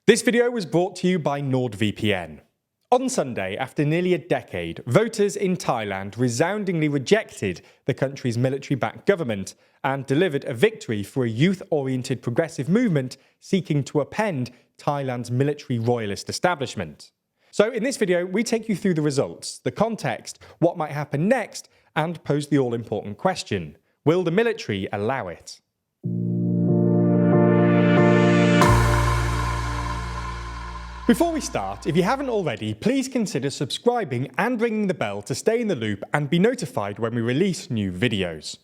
This video was brought to you by NordVPN. On Sunday, after nearly a decade, voters in Thailand resoundingly rejected the country's military-backed government and delivered a victory for a youth-oriented progressive movement seeking to upend Thailand's military-royalist establishment. So in this video, we take you through the results, the context, what might happen next, and pose the all-important question: will the military allow it? Before we start, if you haven't already, please consider subscribing and ringing the bell to stay in the loop and be notified when we release new videos.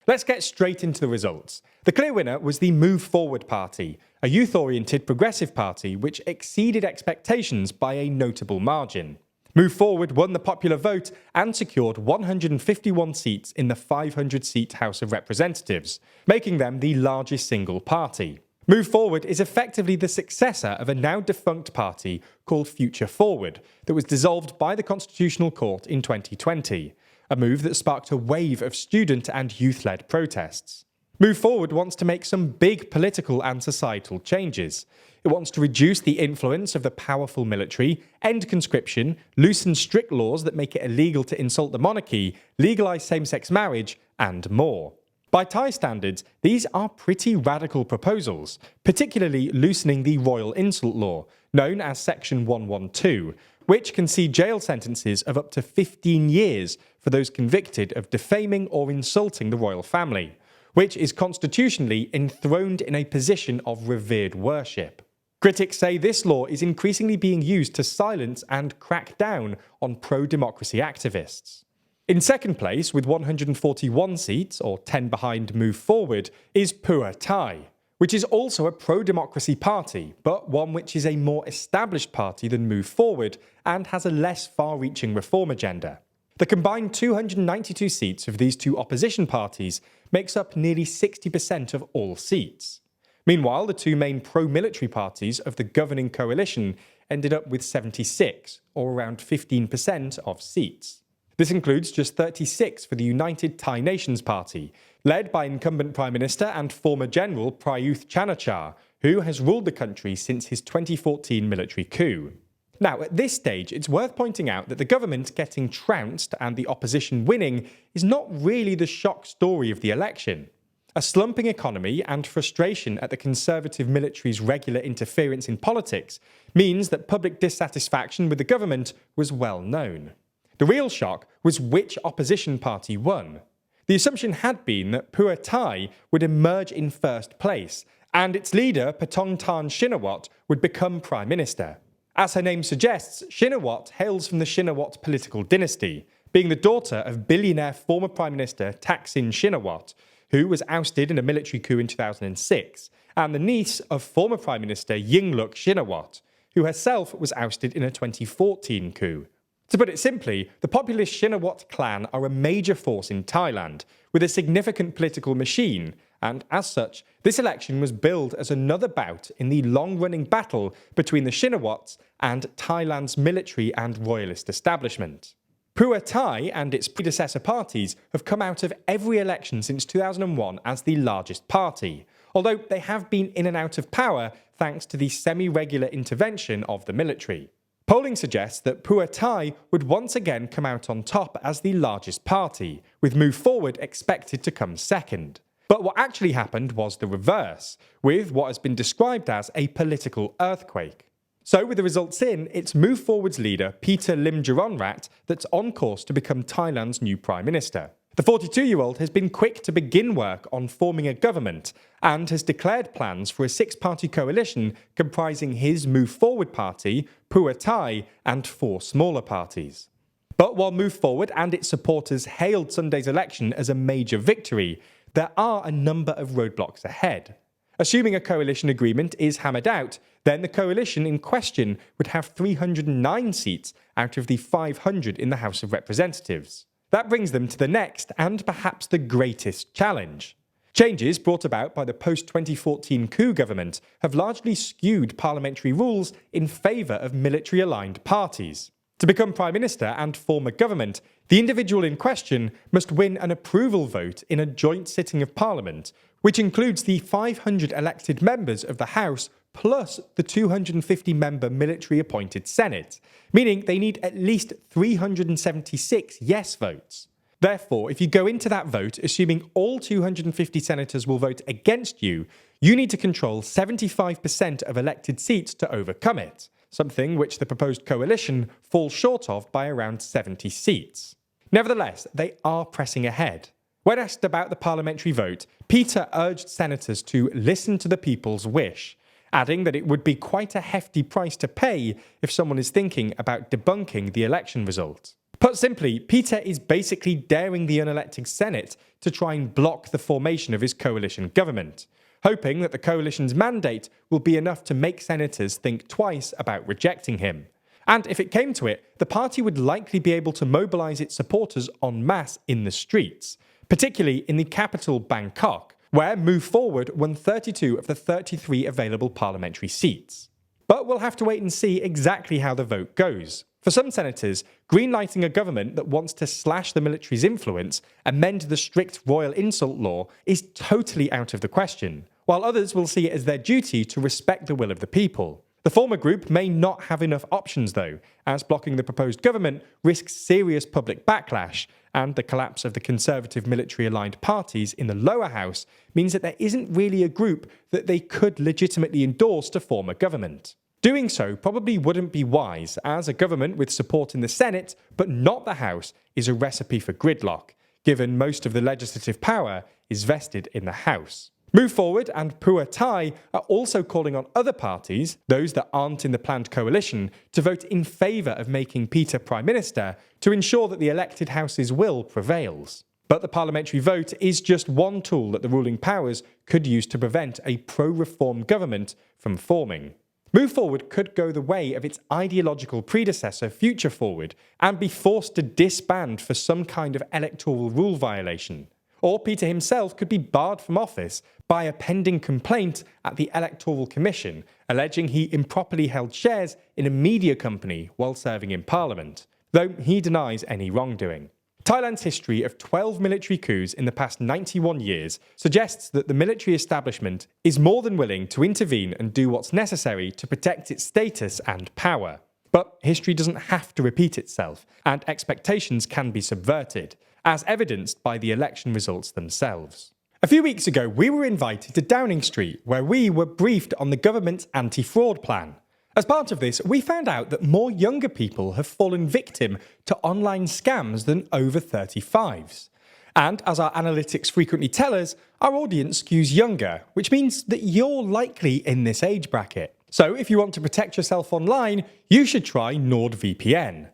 Let's get straight into the results. The clear winner was the Move Forward Party, a youth-oriented progressive party which exceeded expectations by a notable margin. Move Forward won the popular vote and secured 151 seats in the 500-seat House of Representatives, making them the largest single party. Move Forward is effectively the successor of a now-defunct party called Future Forward that was dissolved by the Constitutional Court in 2020, a move that sparked a wave of student and youth-led protests. Move Forward wants to make some big political and societal changes. It wants to reduce the influence of the powerful military, end conscription, loosen strict laws that make it illegal to insult the monarchy, legalise same-sex marriage, and more. By Thai standards, these are pretty radical proposals, particularly loosening the royal insult law, known as Section 112, which can see jail sentences of up to 15 years for those convicted of defaming or insulting the royal family, which is constitutionally enthroned in a position of revered worship. Critics say this law is increasingly being used to silence and crack down on pro-democracy activists. In second place, with 141 seats, or 10 behind Move Forward, is Pheu Thai, which is also a pro-democracy party, but one which is a more established party than Move Forward and has a less far-reaching reform agenda. The combined 292 seats of these two opposition parties makes up nearly 60% of all seats. Meanwhile, the two main pro-military parties of the governing coalition ended up with 76, or around 15% of seats. This includes just 36 for the United Thai Nations Party, led by incumbent Prime Minister and former General Prayuth Chan-o-cha, who has ruled the country since his 2014 military coup. Now, at this stage, it's worth pointing out that the government getting trounced and the opposition winning is not really the shock story of the election. A slumping economy and frustration at the conservative military's regular interference in politics means that public dissatisfaction with the government was well known. The real shock was which opposition party won. The assumption had been that Pheu Thai would emerge in first place, and its leader, Pattongtarn Shinawatra, would become Prime Minister. As her name suggests, Shinawatra hails from the Shinawatra political dynasty, being the daughter of billionaire former Prime Minister Thaksin Shinawatra, who was ousted in a military coup in 2006, and the niece of former Prime Minister Yingluck Shinawatra, who herself was ousted in a 2014 coup. To put it simply, the populist Shinawatra clan are a major force in Thailand, with a significant political machine, and as such, this election was billed as another bout in the long-running battle between the Shinawatras and Thailand's military and royalist establishment. Pheu Thai and its predecessor parties have come out of every election since 2001 as the largest party, although they have been in and out of power thanks to the semi-regular intervention of the military. Polling suggests that Pheu Thai would once again come out on top as the largest party, with Move Forward expected to come second. But what actually happened was the reverse, with what has been described as a political earthquake. So with the results in, it's Move Forward's leader, Peter Limjaroenrat, that's on course to become Thailand's new Prime Minister. The 42-year-old has been quick to begin work on forming a government and has declared plans for a six-party coalition comprising his Move Forward party, Pheu Thai, and four smaller parties. But while Move Forward and its supporters hailed Sunday's election as a major victory, there are a number of roadblocks ahead. Assuming a coalition agreement is hammered out, then the coalition in question would have 309 seats out of the 500 in the House of Representatives. That brings them to the next and perhaps the greatest challenge. Changes brought about by the post-2014 coup government have largely skewed parliamentary rules in favour of military-aligned parties. To become Prime Minister and form a government, the individual in question must win an approval vote in a joint sitting of Parliament, which includes the 500 elected members of the House plus the 250-member military-appointed Senate, meaning they need at least 376 yes votes. Therefore, if you go into that vote assuming all 250 senators will vote against you, you need to control 75% of elected seats to overcome it, something which the proposed coalition falls short of by around 70 seats. Nevertheless, they are pressing ahead. When asked about the parliamentary vote, Peter urged senators to listen to the people's wish, adding that it would be quite a hefty price to pay if someone is thinking about debunking the election result. Put simply, Peter is basically daring the unelected Senate to try and block the formation of his coalition government, hoping that the coalition's mandate will be enough to make senators think twice about rejecting him. And if it came to it, the party would likely be able to mobilise its supporters en masse in the streets, particularly in the capital Bangkok, where Move Forward won 32 of the 33 available parliamentary seats. But we'll have to wait and see exactly how the vote goes. For some senators, greenlighting a government that wants to slash the military's influence, amend the strict royal insult law, is totally out of the question, while others will see it as their duty to respect the will of the people. The former group may not have enough options though, as blocking the proposed government risks serious public backlash, and the collapse of the conservative military-aligned parties in the lower house means that there isn't really a group that they could legitimately endorse to form a government. Doing so probably wouldn't be wise, as a government with support in the Senate, but not the House, is a recipe for gridlock, given most of the legislative power is vested in the House. Move Forward and Pheu Thai are also calling on other parties, those that aren't in the planned coalition, to vote in favour of making Peter Prime Minister to ensure that the elected House's will prevails. But the parliamentary vote is just one tool that the ruling powers could use to prevent a pro-reform government from forming. Move Forward could go the way of its ideological predecessor Future Forward and be forced to disband for some kind of electoral rule violation. Or Peter himself could be barred from office by a pending complaint at the Electoral Commission, alleging he improperly held shares in a media company while serving in Parliament, though he denies any wrongdoing. Thailand's history of 12 military coups in the past 91 years suggests that the military establishment is more than willing to intervene and do what's necessary to protect its status and power. But history doesn't have to repeat itself, and expectations can be subverted, as evidenced by the election results themselves. A few weeks ago, we were invited to Downing Street, where we were briefed on the government's anti-fraud plan. As part of this, we found out that more younger people have fallen victim to online scams than over 35s. And as our analytics frequently tell us, our audience skews younger, which means that you're likely in this age bracket. So if you want to protect yourself online, you should try NordVPN.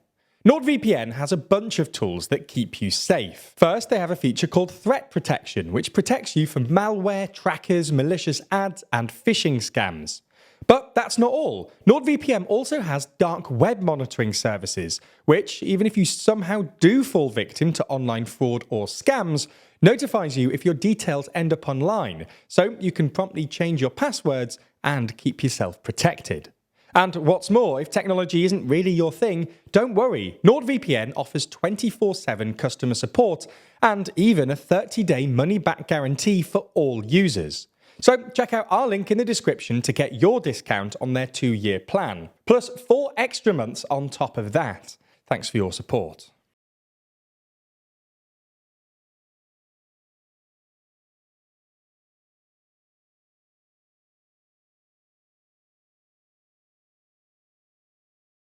NordVPN has a bunch of tools that keep you safe. First, they have a feature called Threat Protection, which protects you from malware, trackers, malicious ads, and phishing scams. But that's not all. NordVPN also has dark web monitoring services, which, even if you somehow do fall victim to online fraud or scams, notifies you if your details end up online, so you can promptly change your passwords and keep yourself protected. And what's more, if technology isn't really your thing, don't worry. NordVPN offers 24/7 customer support and even a 30-day money-back guarantee for all users. So check out our link in the description to get your discount on their 2-year plan, plus 4 extra months on top of that. Thanks for your support.